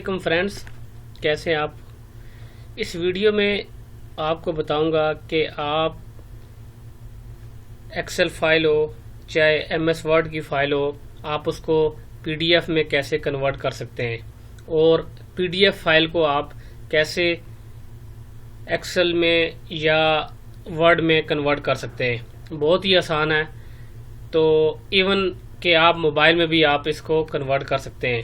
وعلیکم فرینڈس، کیسے ہیں آپ؟ اس ویڈیو میں آپ کو بتاؤں گا کہ آپ ایکسل فائل ہو چاہے ایم ایس ورڈ کی فائل ہو، آپ اس کو پی ڈی ایف میں کیسے کنورٹ کر سکتے ہیں، اور پی ڈی ایف فائل کو آپ کیسے ایکسل میں یا ورڈ میں کنورٹ کر سکتے ہیں۔ بہت ہی آسان ہے، تو ایون کہ آپ موبائل میں بھی آپ اس کو کنورٹ کر سکتے ہیں۔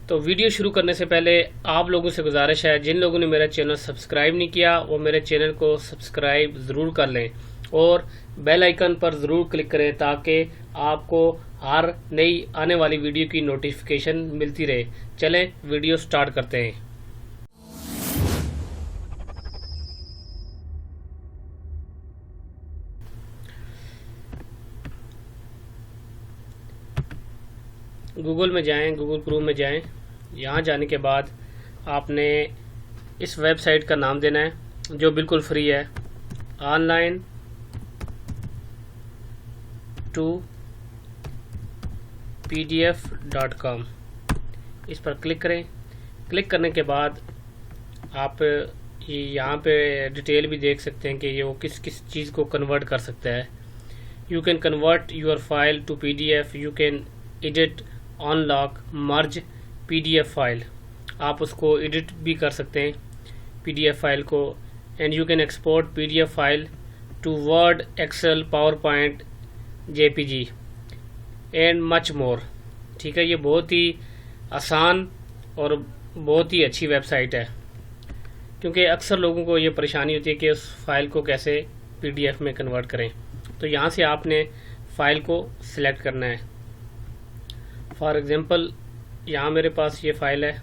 تو ویڈیو شروع کرنے سے پہلے آپ لوگوں سے گزارش ہے، جن لوگوں نے میرا چینل سبسکرائب نہیں کیا وہ میرے چینل کو سبسکرائب ضرور کر لیں اور بیل آئیکن پر ضرور کلک کریں تاکہ آپ کو ہر نئی آنے والی ویڈیو کی نوٹیفیکیشن ملتی رہے۔ چلیں ویڈیو سٹارٹ کرتے ہیں۔ گوگل میں جائیں، گوگل کروم میں جائیں۔ یہاں جانے کے بعد آپ نے اس ویب سائٹ کا نام دینا ہے جو بالکل فری ہے، آن لائن ٹو PDF.com۔ اس پر کلک کریں۔ کلک کرنے کے بعد آپ یہاں پہ ڈیٹیل بھی دیکھ سکتے ہیں کہ یہ وہ کس کس چیز کو کنورٹ کر سکتا ہے۔ You can convert your file to PDF، you can edit, unlock, merge PDF file. آپ اس کو ایڈٹ بھی کر سکتے ہیں PDF فائل کو، and you can export PDF file to Word, Excel, PowerPoint, JPG and much more. ٹھیک ہے، یہ بہت ہی آسان اور بہت ہی اچھی ویب سائٹ ہے، کیونکہ اکثر لوگوں کو یہ پریشانی ہوتی ہے کہ اس فائل کو کیسے PDF میں کنورٹ کریں۔ تو یہاں سے آپ نے فائل کو سلیکٹ کرنا ہے۔ فار ایگزامپل یہاں میرے پاس یہ فائل ہے،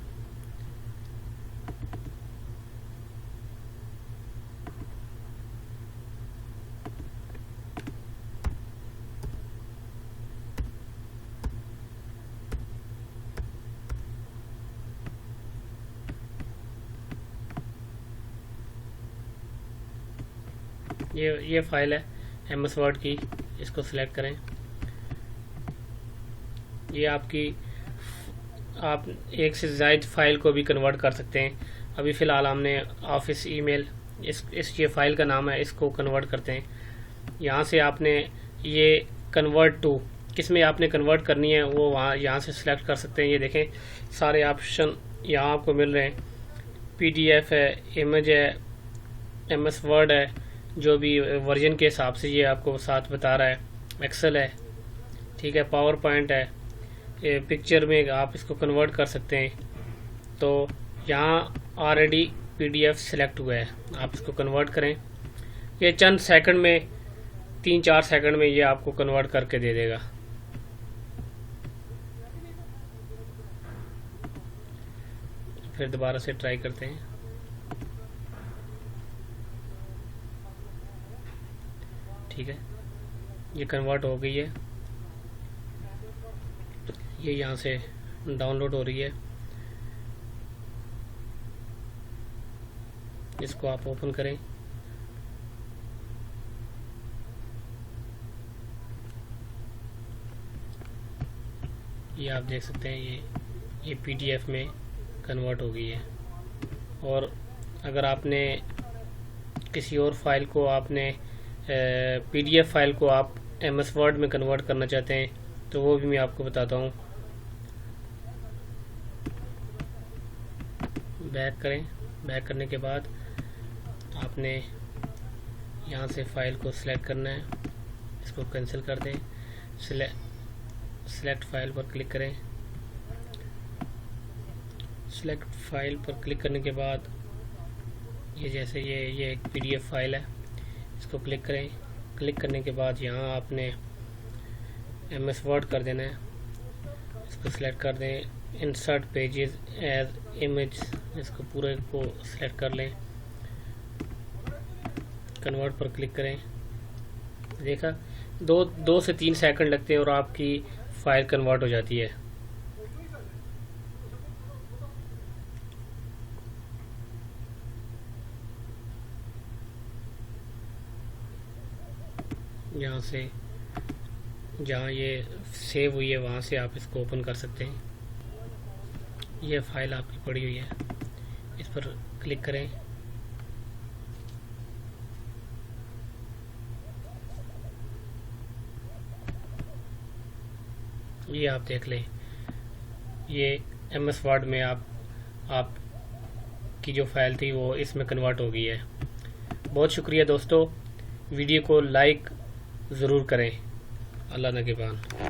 یہ فائل ہے ایم ایس ورڈ کی، اس کو سلیکٹ کریں۔ یہ آپ ایک سے زائد فائل کو بھی کنورٹ کر سکتے ہیں۔ ابھی فی الحال ہم نے آفس ای میل، یہ فائل کا نام ہے، اس کو کنورٹ کرتے ہیں۔ یہاں سے آپ نے یہ کنورٹ ٹو کس میں آپ نے کنورٹ کرنی ہے وہ یہاں سے سلیکٹ کر سکتے ہیں۔ یہ دیکھیں سارے آپشن یہاں آپ کو مل رہے ہیں، PDF ہے، امیج ہے، ایم ایس ورڈ ہے، جو بھی ورژن کے حساب سے یہ آپ کو ساتھ بتا رہا ہے، ایکسل ہے، ٹھیک ہے، پاور پوائنٹ ہے، پکچر میں آپ اس کو کنورٹ کر سکتے ہیں۔ تو یہاں آلریڈی PDF سلیکٹ ہوا ہے، آپ اس کو کنورٹ کریں۔ یہ چند سیکنڈ میں، 3-4 سیکنڈ میں یہ آپ کو کنورٹ کر کے دے دے گا۔ پھر دوبارہ سے ٹرائی کرتے ہیں۔ ٹھیک ہے، یہ کنورٹ ہو گئی ہے، یہ یہاں سے ڈاؤن لوڈ ہو رہی ہے۔ اس کو آپ اوپن کریں۔ یہ آپ دیکھ سکتے ہیں یہ PDF میں کنورٹ ہو گئی ہے۔ اور اگر آپ نے کسی اور فائل کو آپ نے PDF فائل کو آپ MS ورڈ میں کنورٹ کرنا چاہتے ہیں تو وہ بھی میں آپ کو بتاتا ہوں۔ بیک کریں۔ بیک کرنے کے بعد آپ نے یہاں سے فائل کو سلیکٹ کرنا ہے، اس کو کینسل کر دیں۔ سلیکٹ فائل پر کلک کریں۔ سلیکٹ فائل پر کلک کرنے کے بعد یہ جیسے یہ ایک PDF فائل ہے، اس کو کلک کریں۔ کلک کرنے کے بعد یہاں آپ نے MS ورڈ کر دینا ہے، اس کو سلیکٹ کر دیں۔ انسرٹ پیجز ایز امیج، اس کو پورے کو سلیکٹ کر لیں۔ کنورٹ پر کلک کریں۔ دیکھا 2 سے 3 سیکنڈ لگتے ہیں اور آپ کی فائل کنورٹ ہو جاتی ہے۔ یہاں سے جہاں یہ سیو ہوئی ہے وہاں سے آپ اس کو اوپن کر سکتے ہیں۔ یہ فائل آپ کی پڑی ہوئی ہے، اس پر کلک کریں، یہ آپ دیکھ لیں، یہ ایم ایس ورڈ میں آپ کی جو فائل تھی وہ اس میں کنورٹ ہو گئی ہے۔ بہت شکریہ دوستو، ویڈیو کو لائک ضرور کریں۔ اللہ نگہبان۔